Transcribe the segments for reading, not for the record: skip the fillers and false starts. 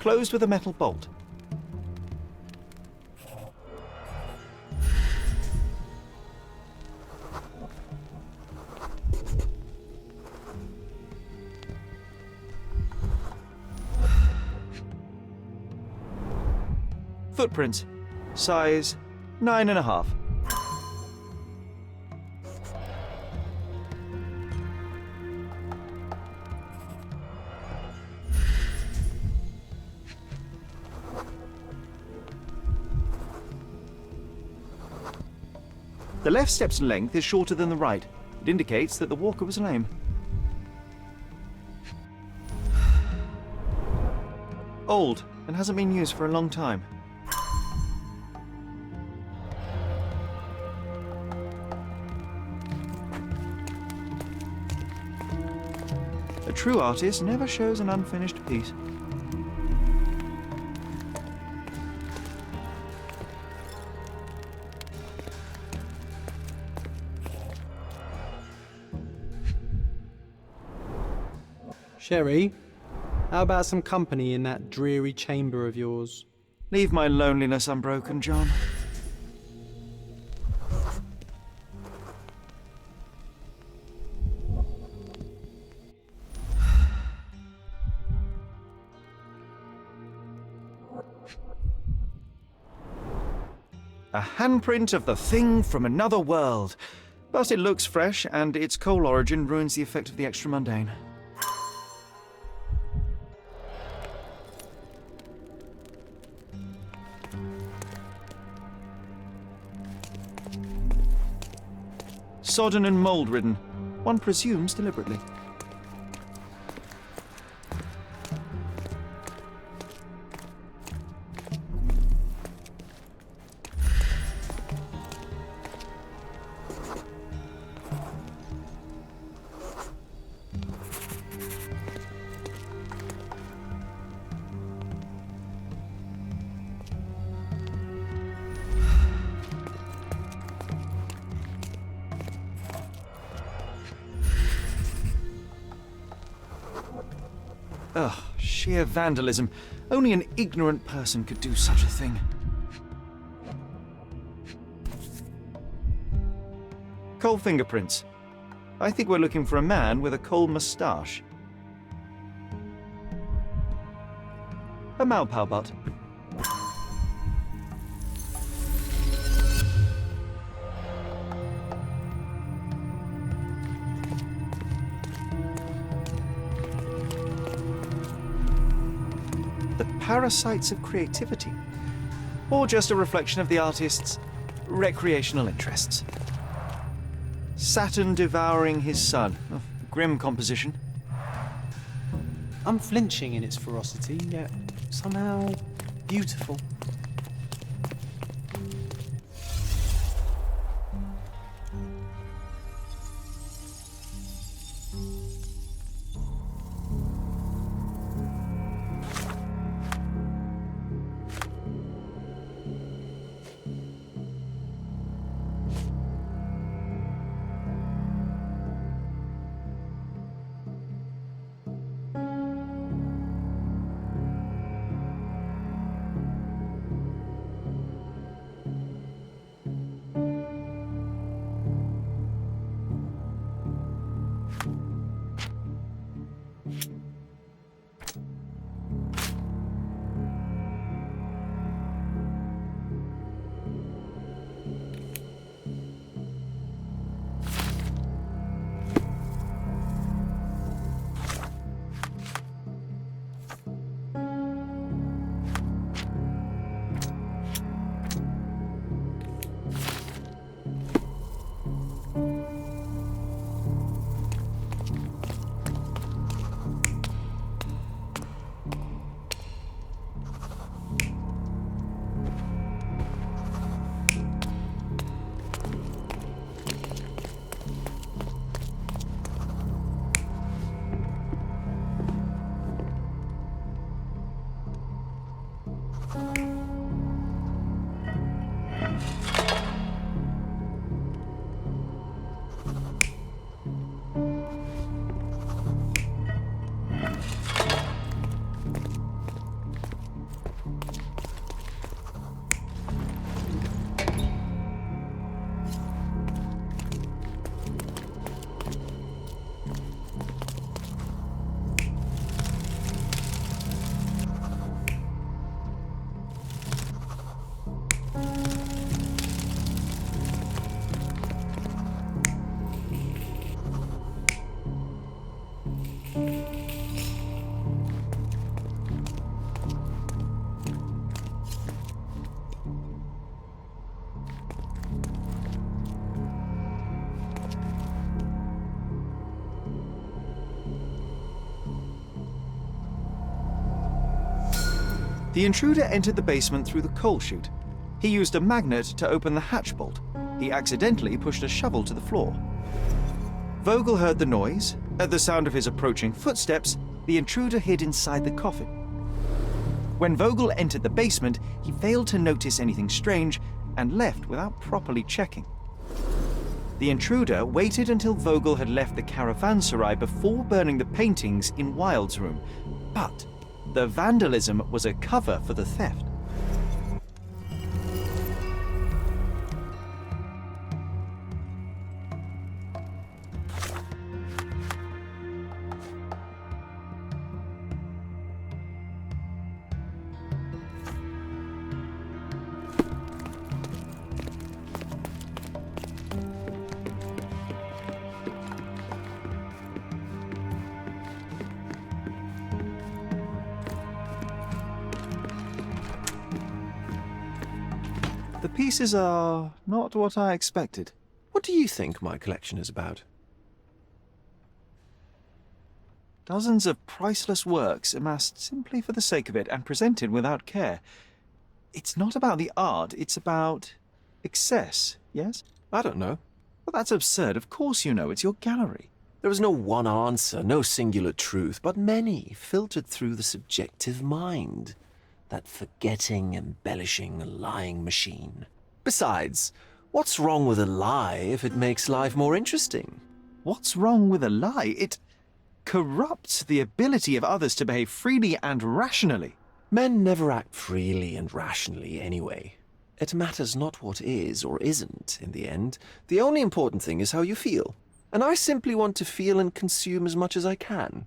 closed with a metal bolt. Footprints. Size 9.5. The left step's length is shorter than the right. It indicates that the walker was lame. Old, and hasn't been used for a long time. A true artist never shows an unfinished piece. Sherry, how about some company in that dreary chamber of yours? Leave my loneliness unbroken, John. A handprint of the thing from another world. But it looks fresh, and its coal origin ruins the effect of the extra mundane. Sodden and mold-ridden, one presumes deliberately. Ugh, sheer vandalism. Only an ignorant person could do such a thing. Coal fingerprints. I think we're looking for a man with a coal moustache. A Maupau butt. Parasites of creativity, or just a reflection of the artist's recreational interests. Saturn devouring his son. Oh, grim composition. Unflinching in its ferocity, yet somehow beautiful. The intruder entered the basement through the coal chute. He used a magnet to open the hatch bolt. He accidentally pushed a shovel to the floor. Vogel heard the noise. At the sound of his approaching footsteps, the intruder hid inside the coffin. When Vogel entered the basement, he failed to notice anything strange and left without properly checking. The intruder waited until Vogel had left the caravanserai before burning the paintings in Wilde's room. But the vandalism was a cover for the theft. The pieces are not what I expected. What do you think my collection is about? Dozens of priceless works amassed simply for the sake of it and presented without care. It's not about the art, it's about excess, yes? I don't know. Well, that's absurd. Of course you know. It's your gallery. There is no one answer, no singular truth, but many filtered through the subjective mind. That forgetting, embellishing, lying machine. Besides, what's wrong with a lie if it makes life more interesting? What's wrong with a lie? It corrupts the ability of others to behave freely and rationally. Men never act freely and rationally anyway. It matters not what is or isn't in the end. The only important thing is how you feel. And I simply want to feel and consume as much as I can.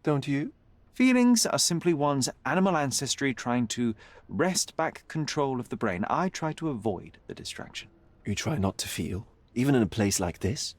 Don't you? Feelings are simply one's animal ancestry trying to wrest back control of the brain. I try to avoid the distraction. You try not to feel, even in a place like this?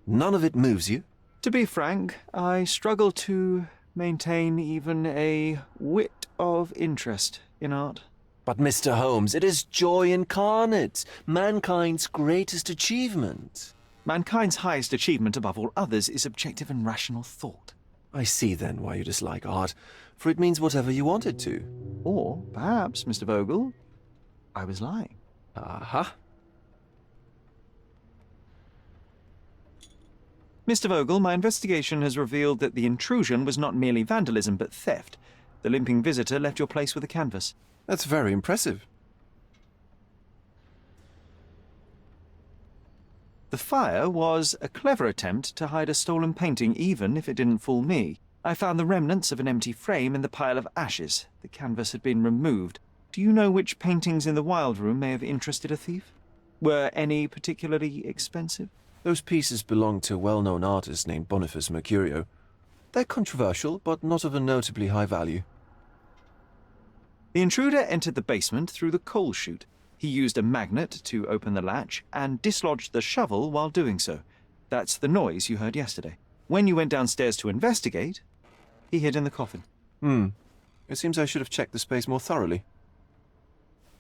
None of it moves you? To be frank, I struggle to maintain even a whit of interest in art. But Mr. Holmes, it is joy incarnate, mankind's greatest achievement. Mankind's highest achievement above all others is objective and rational thought. I see then why you dislike art, for it means whatever you want it to. Or perhaps, Mr. Vogel, I was lying. Aha. Mr. Vogel, my investigation has revealed that the intrusion was not merely vandalism but theft. The limping visitor left your place with a canvas. That's very impressive. The fire was a clever attempt to hide a stolen painting, even if it didn't fool me. I found the remnants of an empty frame in the pile of ashes. The canvas had been removed. Do you know which paintings in the Wilde room may have interested a thief? Were any particularly expensive? Those pieces belong to a well-known artist named Boniface Mercurio. They're controversial, but not of a notably high value. The intruder entered the basement through the coal chute. He used a magnet to open the latch and dislodged the shovel while doing so. That's the noise you heard yesterday. When you went downstairs to investigate, he hid in the coffin. It seems I should have checked the space more thoroughly.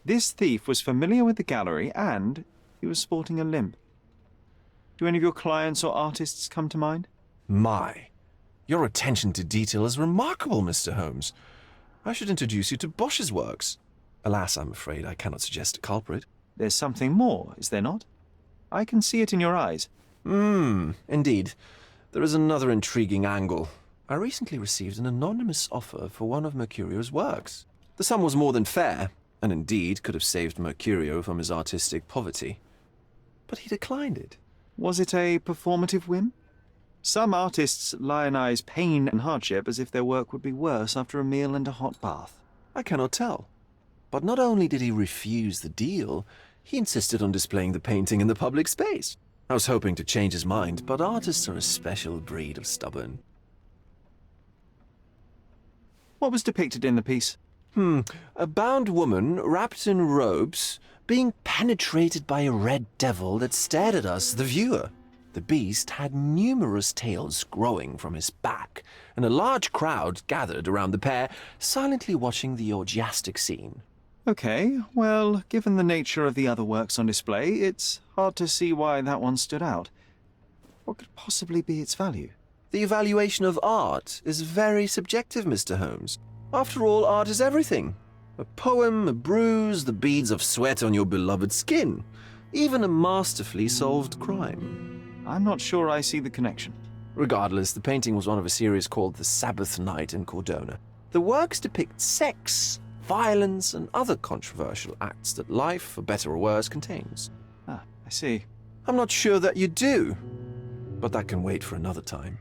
This thief was familiar with the gallery and he was sporting a limp. Do any of your clients or artists come to mind? My, your attention to detail is remarkable, Mr. Holmes. I should introduce you to Bosch's works. Alas, I'm afraid I cannot suggest a culprit. There's something more, is there not? I can see it in your eyes. Indeed. There is another intriguing angle. I recently received an anonymous offer for one of Mercurio's works. The sum was more than fair, and indeed could have saved Mercurio from his artistic poverty. But he declined it. Was it a performative whim? Some artists lionize pain and hardship as if their work would be worse after a meal and a hot bath. I cannot tell. But not only did he refuse the deal, he insisted on displaying the painting in the public space. I was hoping to change his mind, but artists are a special breed of stubborn. What was depicted in the piece? A bound woman, wrapped in robes, being penetrated by a red devil that stared at us, the viewer. The beast had numerous tails growing from his back, and a large crowd gathered around the pair, silently watching the orgiastic scene. Okay, well, given the nature of the other works on display, it's hard to see why that one stood out. What could possibly be its value? The evaluation of art is very subjective, Mr. Holmes. After all, art is everything. A poem, a bruise, the beads of sweat on your beloved skin. Even a masterfully solved crime. I'm not sure I see the connection. Regardless, the painting was one of a series called The Sabbath Night in Cordona. The works depict sex, violence, and other controversial acts that life, for better or worse, contains. Ah, I see. I'm not sure that you do, but that can wait for another time.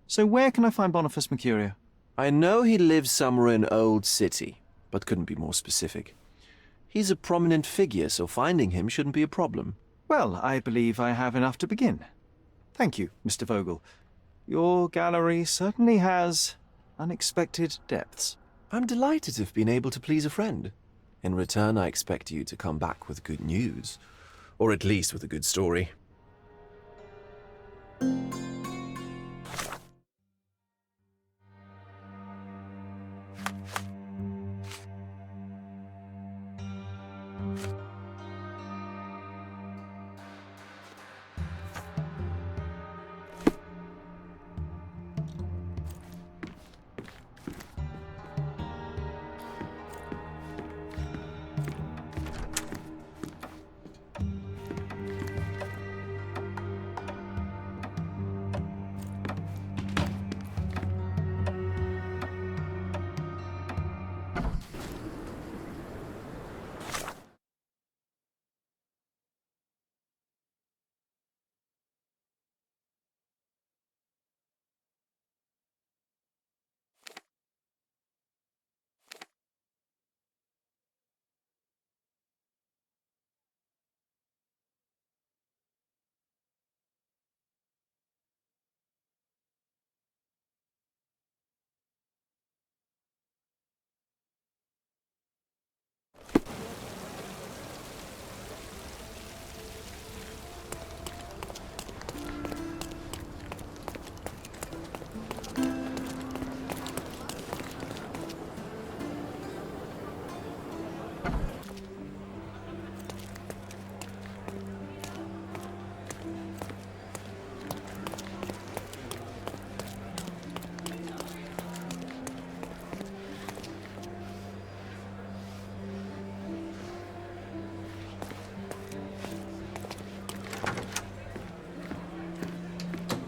So where can I find Boniface Mercurio? I know he lives somewhere in Old City, but couldn't be more specific. He's a prominent figure, so finding him shouldn't be a problem. Well, I believe I have enough to begin. Thank you, Mr. Vogel. Your gallery certainly has unexpected depths. I'm delighted to have been able to please a friend. In return, I expect you to come back with good news. Or at least with a good story.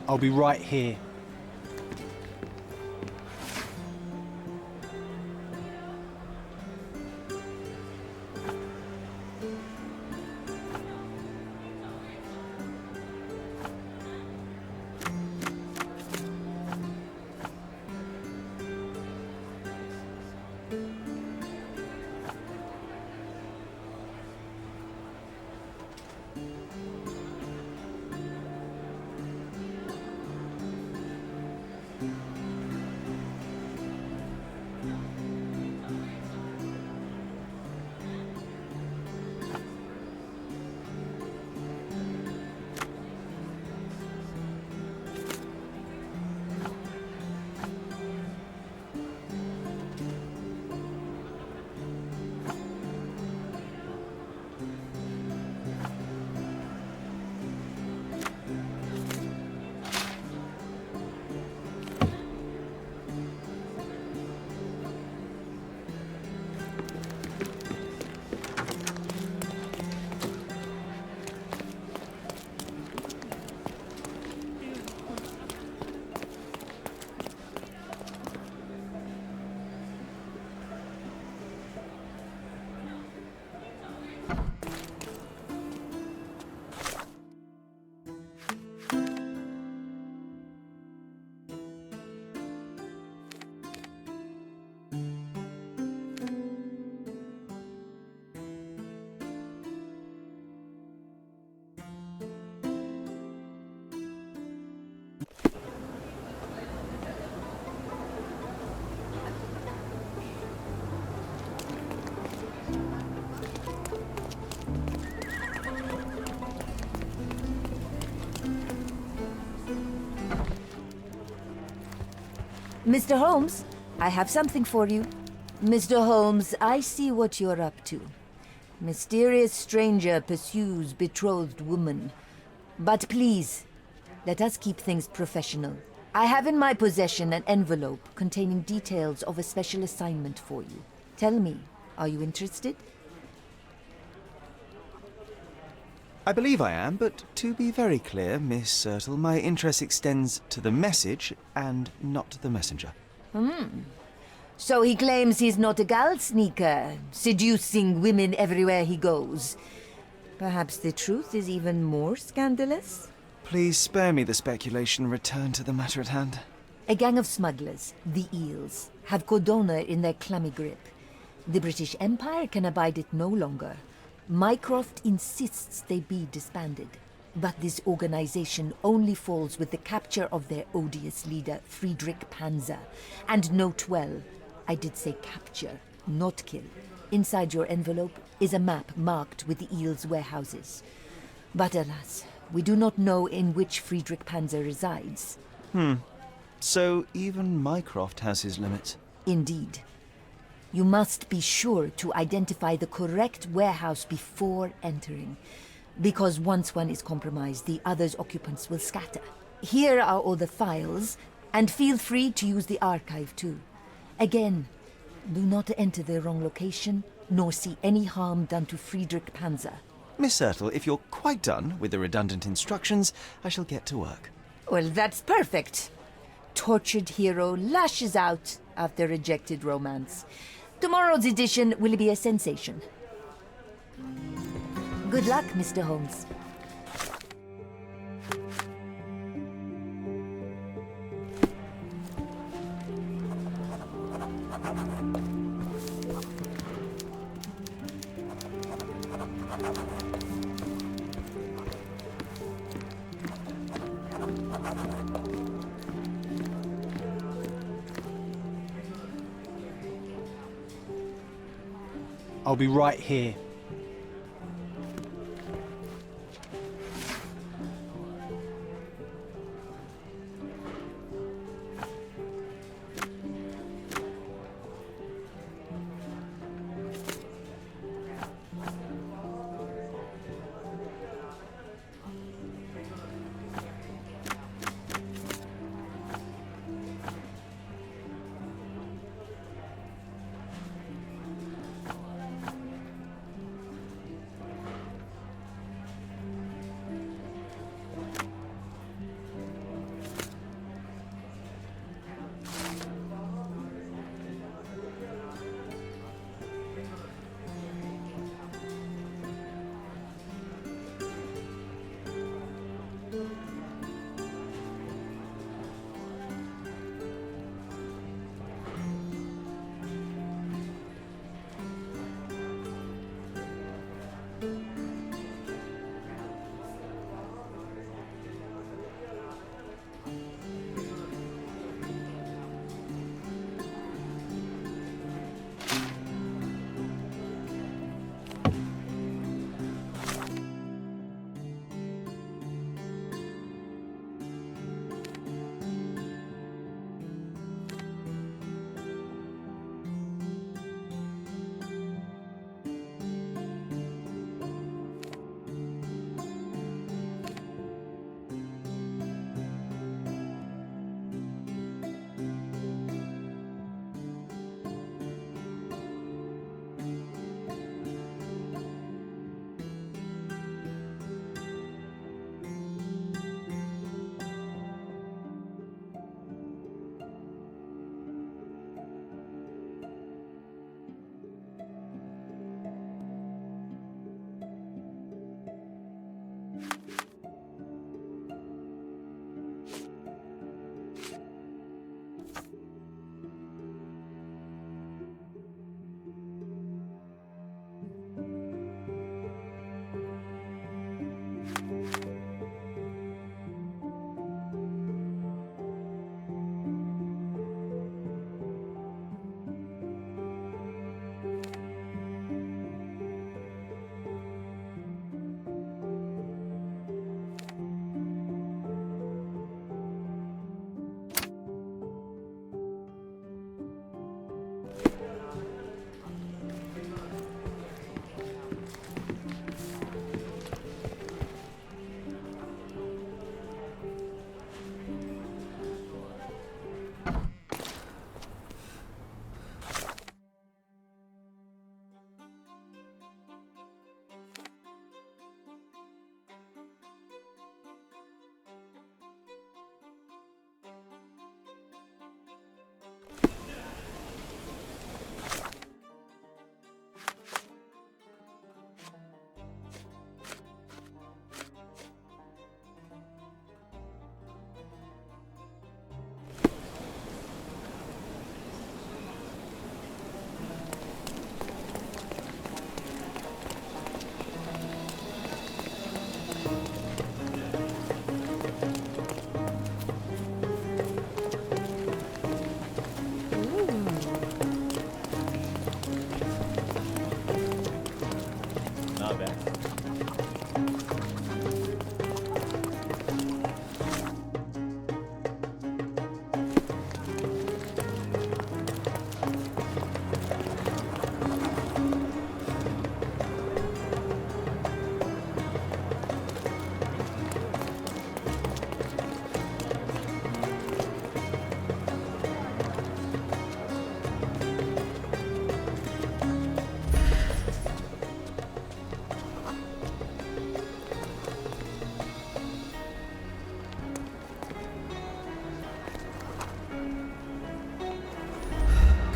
I'll be right here. Mr. Holmes, I have something for you. Mr. Holmes, I see what you're up to. Mysterious stranger pursues betrothed woman. But please, let us keep things professional. I have in my possession an envelope containing details of a special assignment for you. Tell me, are you interested? I believe I am, but to be very clear, Miss Sertle, my interest extends to the message and not the messenger. So he claims he's not a gal sneaker, seducing women everywhere he goes. Perhaps the truth is even more scandalous? Please spare me the speculation. Return to the matter at hand. A gang of smugglers, the Eels, have Cordona in their clammy grip. The British Empire can abide it no longer. Mycroft insists they be disbanded. But this organization only falls with the capture of their odious leader, Friedrich Panzer. And note well, I did say capture, not kill. Inside your envelope is a map marked with the Eels' warehouses. But alas, we do not know in which Friedrich Panzer resides. So even Mycroft has his limits. Indeed. You must be sure to identify the correct warehouse before entering. Because once one is compromised, the other's occupants will scatter. Here are all the files, and feel free to use the archive too. Again, do not enter the wrong location, nor see any harm done to Friedrich Panzer. Miss Sertle, if you're quite done with the redundant instructions, I shall get to work. Well, that's perfect. Tortured hero lashes out after rejected romance. Tomorrow's edition will be a sensation. Good luck, Mr. Holmes. I'll be right here.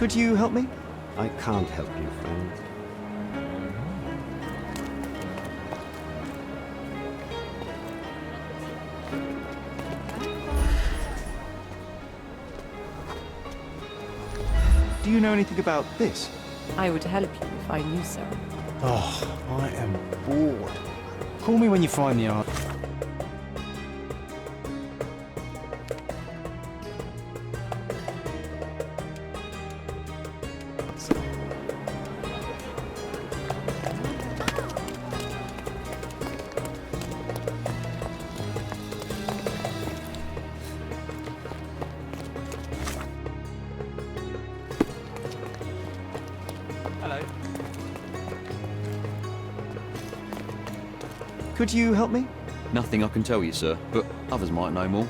Could you help me? I can't help you, friend. Do you know anything about this? I would help you if I knew so. Oh, I am bored. Call me when you find the art. Hello. Could you help me? Nothing I can tell you, sir, but others might know more.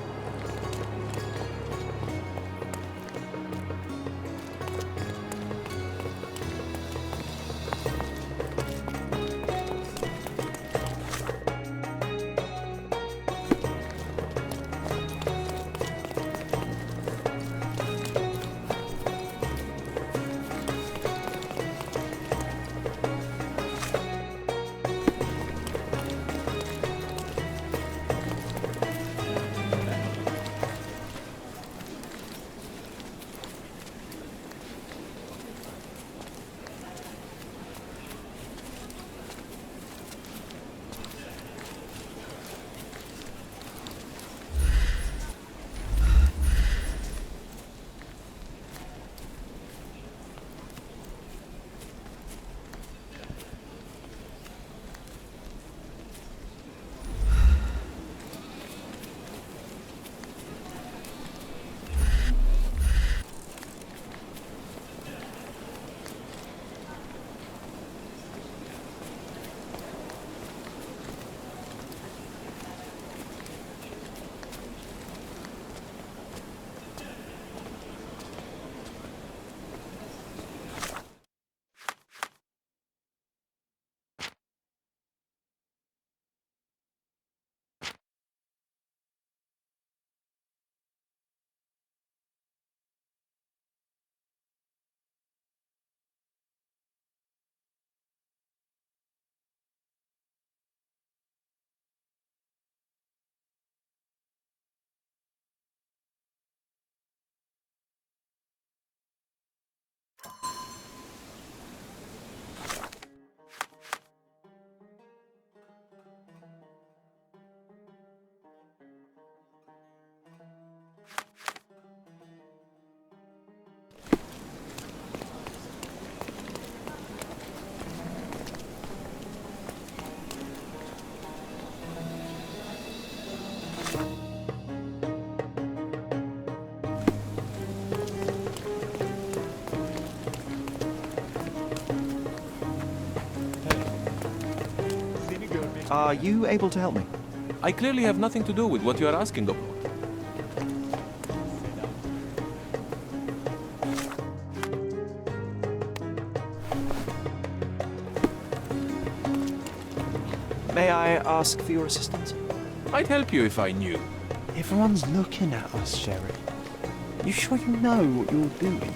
Are you able to help me? I clearly have nothing to do with what you are asking about. May I ask for your assistance? I'd help you if I knew. Everyone's looking at us, Sherry. You sure you know what you're doing?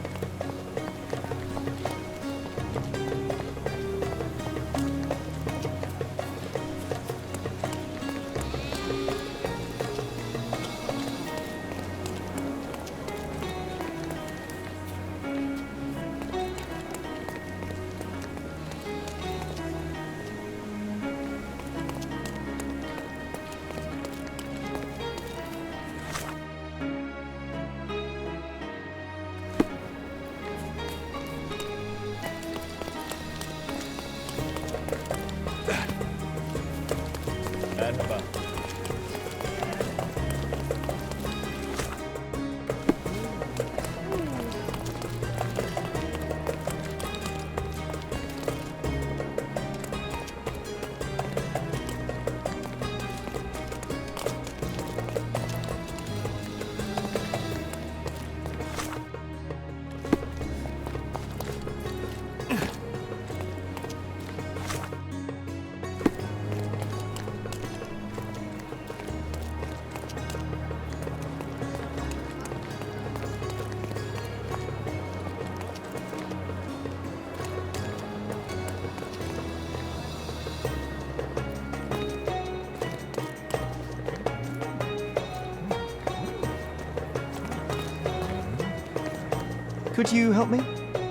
Could you help me?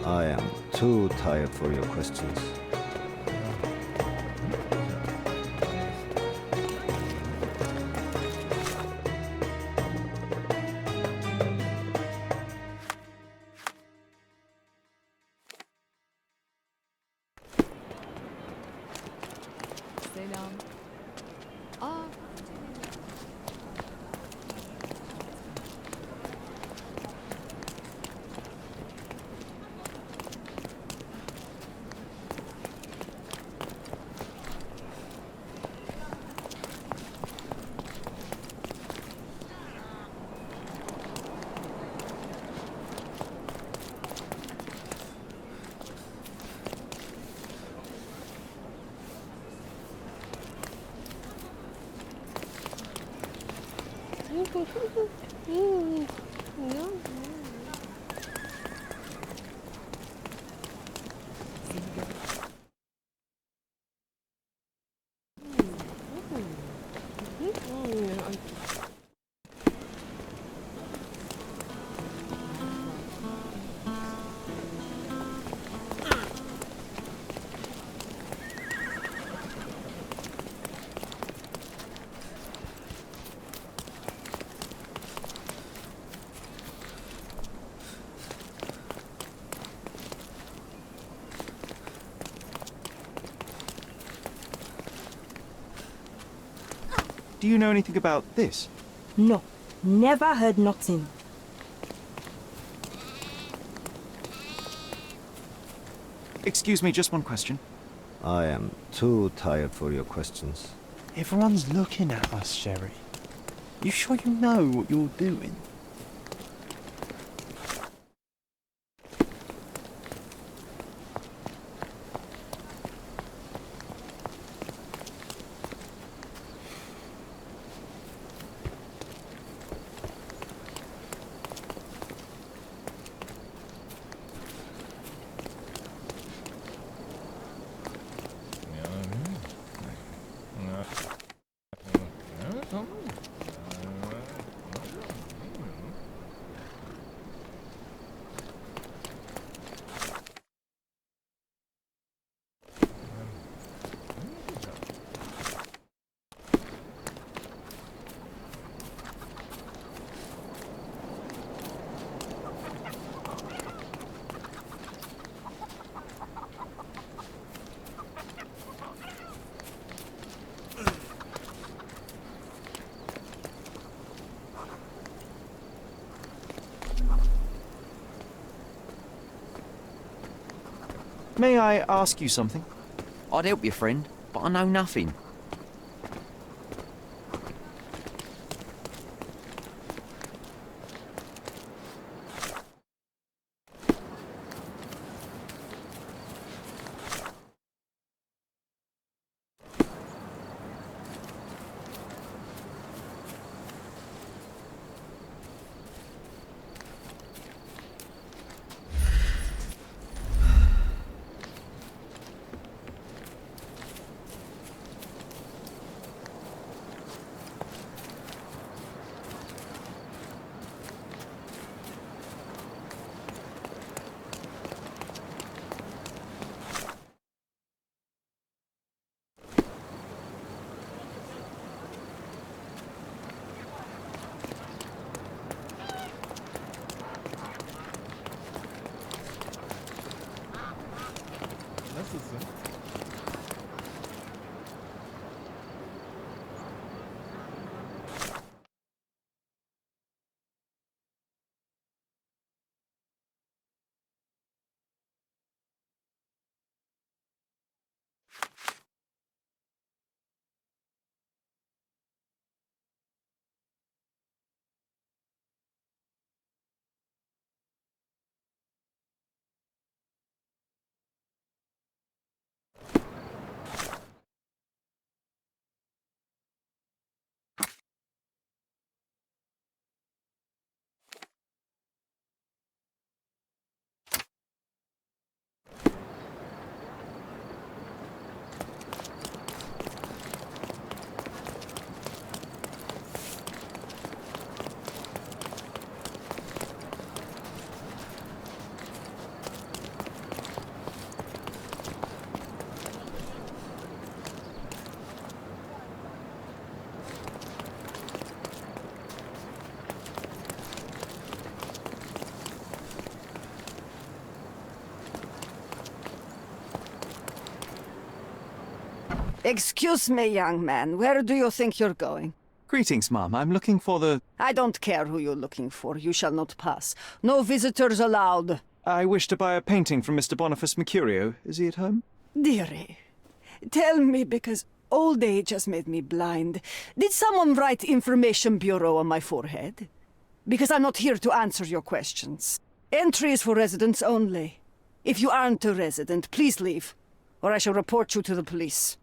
I am too tired for your questions. Selam. Aa, Do you know anything about this? No, never heard nothing. Excuse me, just one question. I am too tired for your questions. Everyone's looking at us, Sherry. You sure you know what you're doing? May I ask you something? I'd help your friend, but I know nothing. Excuse me, young man. Where do you think you're going? Greetings, ma'am. I'm looking for the... I don't care who you're looking for. You shall not pass. No visitors allowed. I wish to buy a painting from Mr. Boniface Mercurio. Is he at home? Dearie, tell me, because old age has made me blind. Did someone write Information Bureau on my forehead? Because I'm not here to answer your questions. Entry is for residents only. If you aren't a resident, please leave, or I shall report you to the police.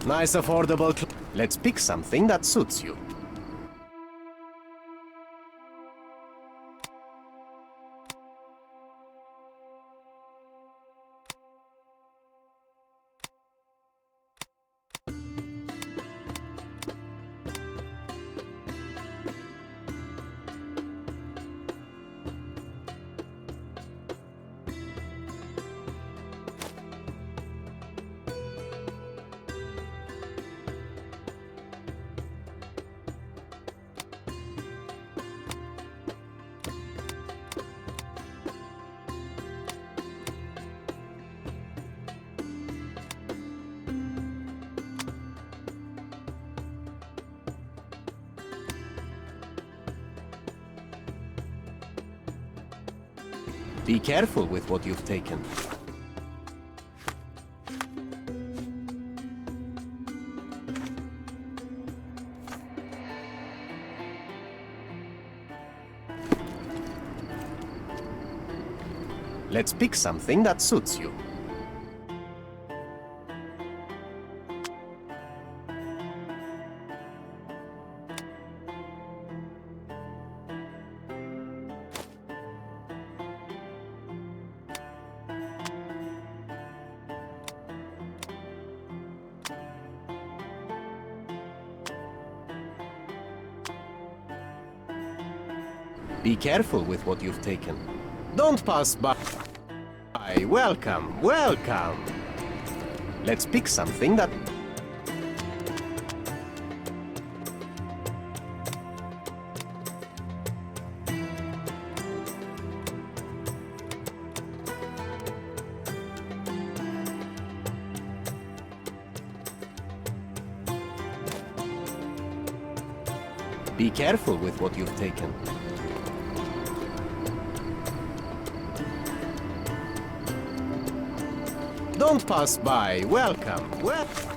Nice affordable Let's pick something that suits you. Be careful with what you've taken. Let's pick something that suits you. Be careful with what you've taken. Don't pass by. Welcome, welcome. Let's pick something that... Be careful with what you've taken. Don't pass by. Welcome. Welcome.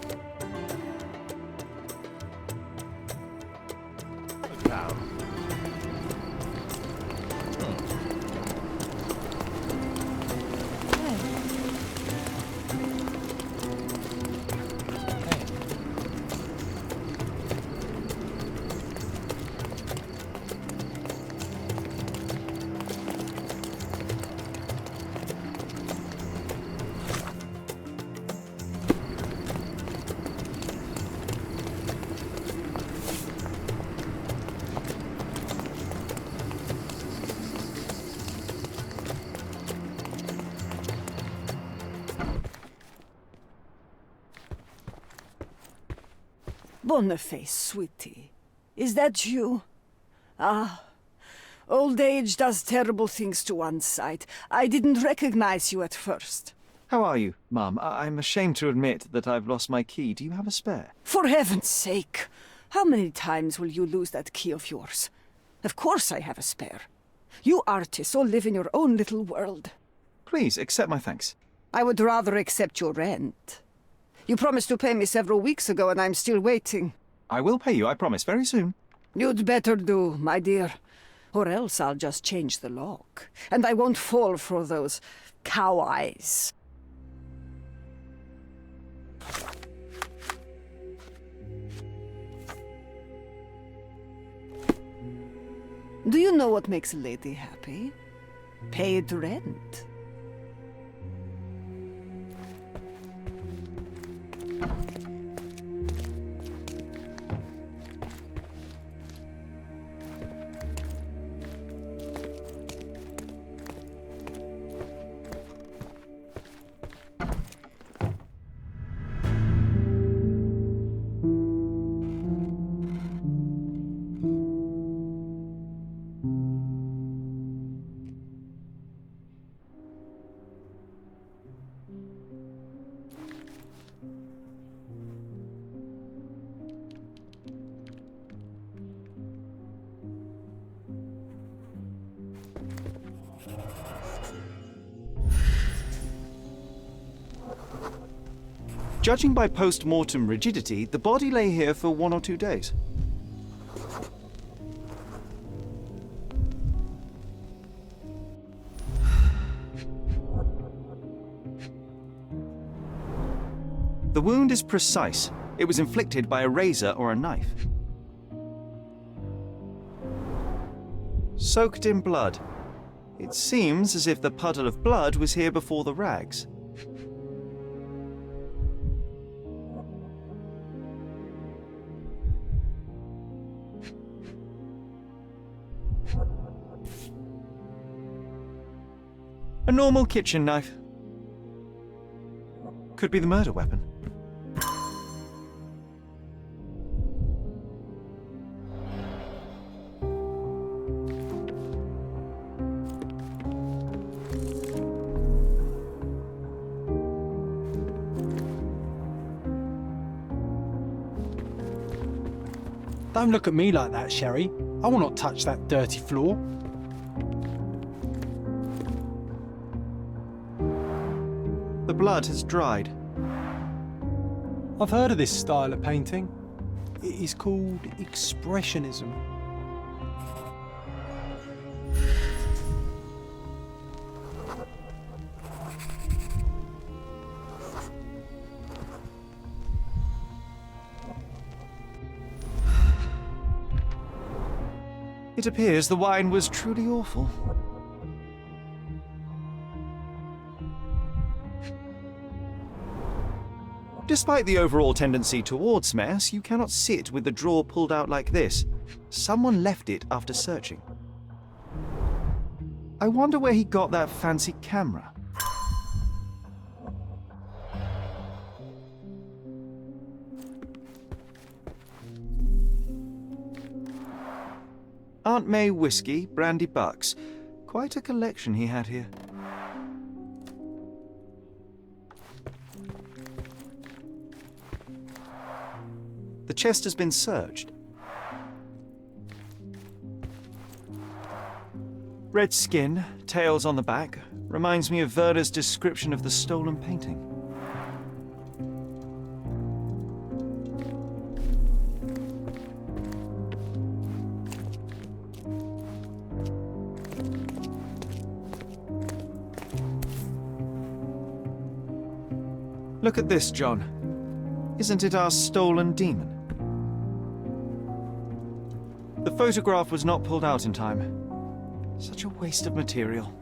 Boniface, sweetie. Is that you? Ah, old age does terrible things to one's sight. I didn't recognize you at first. How are you, Mum? I'm ashamed to admit that I've lost my key. Do you have a spare? For heaven's sake! How many times will you lose that key of yours? Of course I have a spare. You artists all live in your own little world. Please, accept my thanks. I would rather accept your rent. You promised to pay me several weeks ago, and I'm still waiting. I will pay you, I promise, very soon. You'd better do, my dear. Or else I'll just change the lock. And I won't fall for those cow eyes. Do you know what makes a lady happy? Paid rent. Judging by post-mortem rigidity, the body lay here for 1 or 2 days. The wound is precise. It was inflicted by a razor or a knife. Soaked in blood. It seems as if the puddle of blood was here before the rags. A normal kitchen knife. Could be the murder weapon. Don't look at me like that, Sherry. I will not touch that dirty floor. The blood has dried. I've heard of this style of painting. It is called expressionism. It appears the wine was truly awful. Despite the overall tendency towards mess, you cannot sit with the drawer pulled out like this. Someone left it after searching. I wonder where he got that fancy camera. Aunt May whiskey, brandy bucks. Quite a collection he had here. The chest has been searched. Red skin, tails on the back, reminds me of Werner's description of the stolen painting. Look at this, John. Isn't it our stolen demon? The photograph was not pulled out in time. Such a waste of material.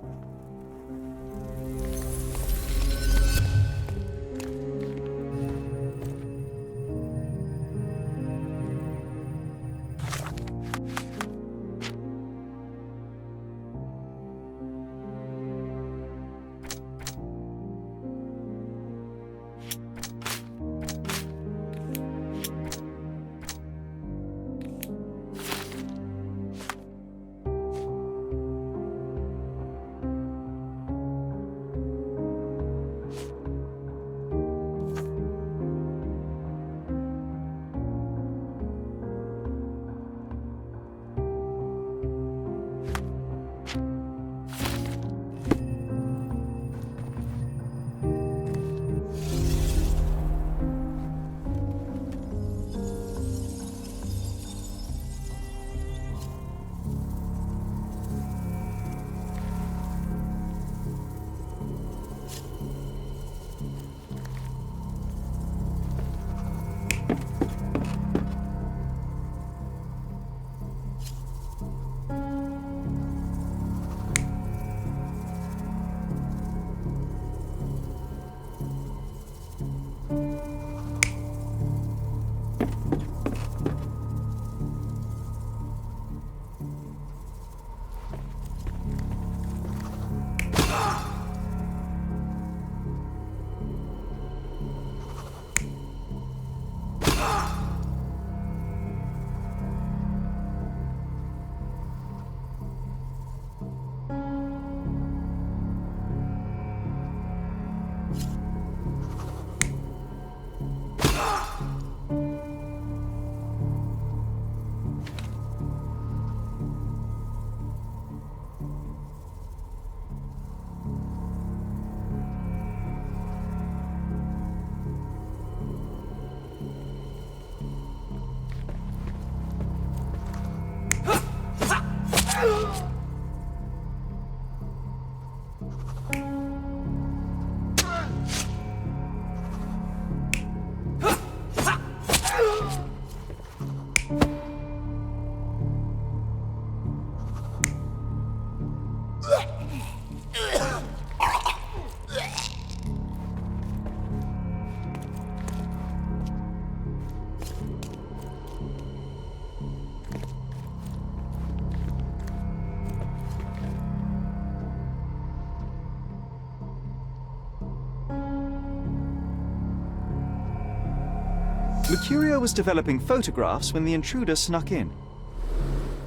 Mercurio was developing photographs when the intruder snuck in.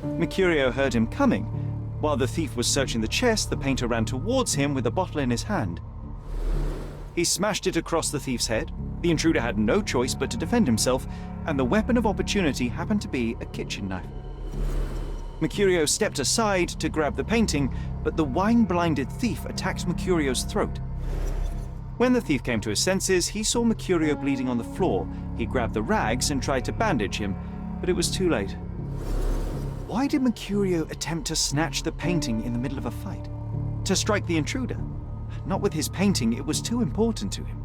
Mercurio heard him coming. While the thief was searching the chest, the painter ran towards him with a bottle in his hand. He smashed it across the thief's head. The intruder had no choice but to defend himself, and the weapon of opportunity happened to be a kitchen knife. Mercurio stepped aside to grab the painting, but the wine-blinded thief attacked Mercurio's throat. When the thief came to his senses, he saw Mercurio bleeding on the floor. He grabbed the rags and tried to bandage him, but it was too late. Why did Mercurio attempt to snatch the painting in the middle of a fight? To strike the intruder? Not with his painting, it was too important to him.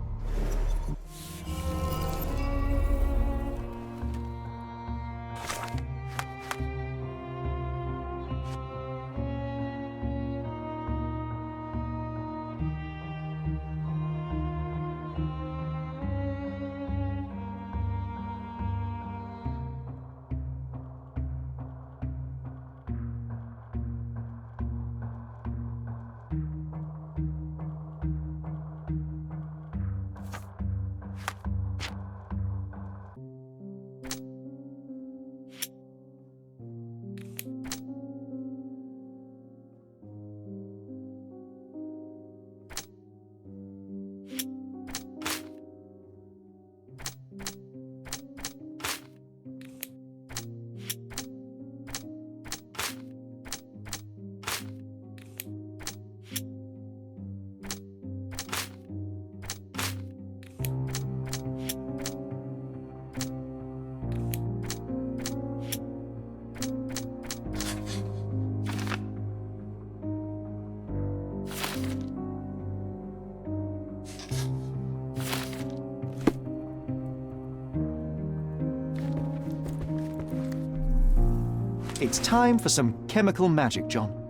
It's time for some chemical magic, John.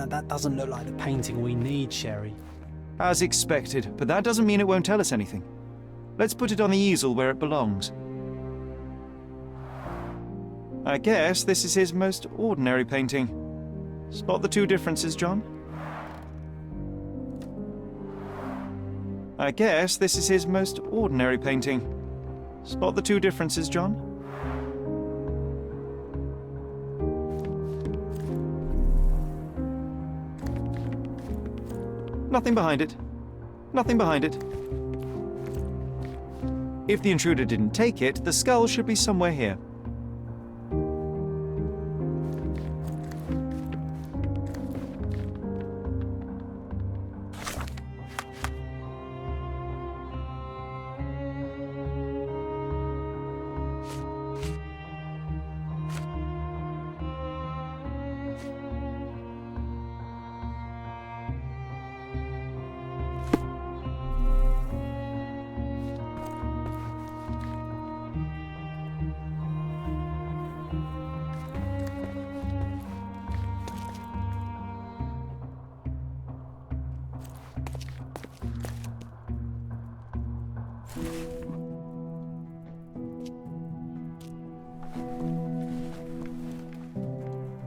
That doesn't look like the painting we need, Sherry. As expected, but that doesn't mean it won't tell us anything. Let's put it on the easel where it belongs. I guess this is his most ordinary painting. Spot the two differences, John? I guess this is his most ordinary painting. Spot the two differences, John? Nothing behind it. Nothing behind it. If the intruder didn't take it, the skull should be somewhere here.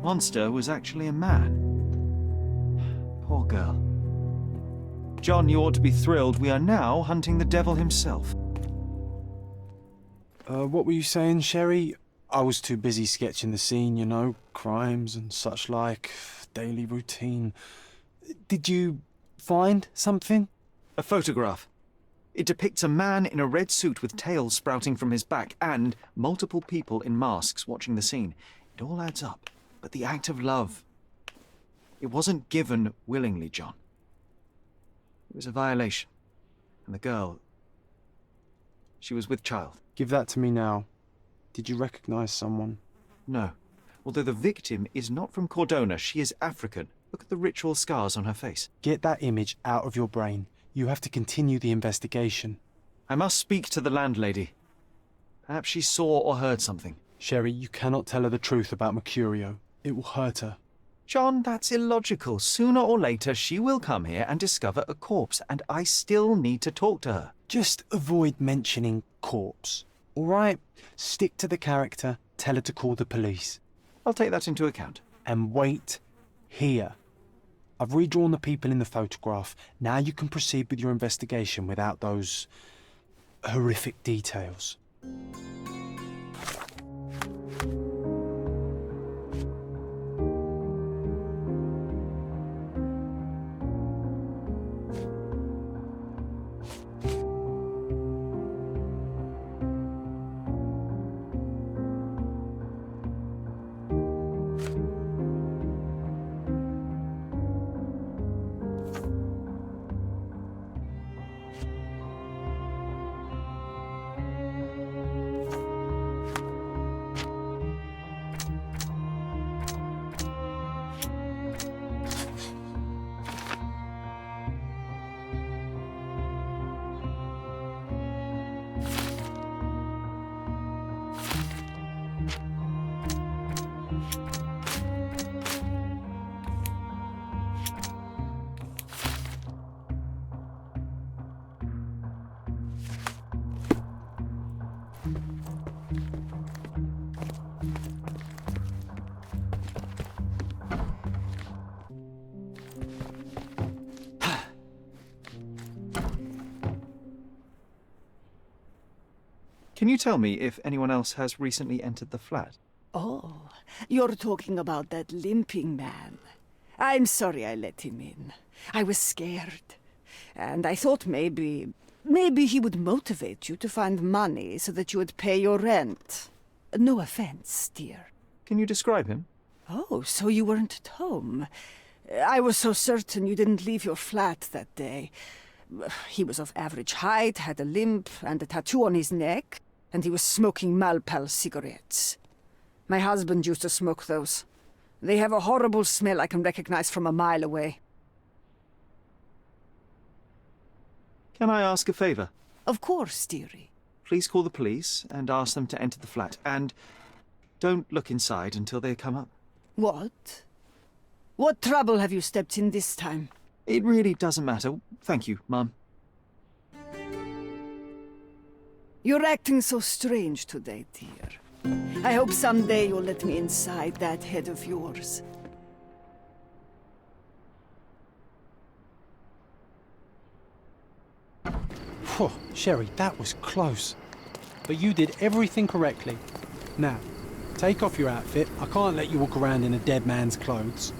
Monster was actually a man. Poor girl. John, you ought to be thrilled. We are now hunting the devil himself. What were you saying, Sherry? I was too busy sketching the scene, you know, crimes and such like, daily routine. Did you find something? A photograph. It depicts a man in a red suit with tails sprouting from his back and multiple people in masks watching the scene. It all adds up. But the act of love, it wasn't given willingly, John. It was a violation. And the girl, she was with child. Give that to me now. Did you recognize someone? No. Although the victim is not from Cordona, she is African. Look at the ritual scars on her face. Get that image out of your brain. You have to continue the investigation. I must speak to the landlady. Perhaps she saw or heard something. Sherry, you cannot tell her the truth about Mercurio. It will hurt her. John, that's illogical. Sooner or later, she will come here and discover a corpse, and I still need to talk to her. Just avoid mentioning corpse, all right? Stick to the character, tell her to call the police. I'll take that into account. And wait here. I've redrawn the people in the photograph. Now you can proceed with your investigation without those horrific details. Can you tell me if anyone else has recently entered the flat? Oh, you're talking about that limping man. I'm sorry I let him in. I was scared. And I thought maybe he would motivate you to find money so that you would pay your rent. No offense, dear. Can you describe him? Oh, so you weren't at home. I was so certain you didn't leave your flat that day. He was of average height, had a limp and a tattoo on his neck, and he was smoking Malpal cigarettes. My husband used to smoke those. They have a horrible smell I can recognize from a mile away. Can I ask a favor? Of course, dearie. Please call the police and ask them to enter the flat, and don't look inside until they come up. What? What trouble have you stepped in this time? It really doesn't matter. Thank you, Mum. You're acting so strange today, dear. I hope someday you'll let me inside that head of yours. Phew, Sherry, that was close. But you did everything correctly. Now, take off your outfit. I can't let you walk around in a dead man's clothes.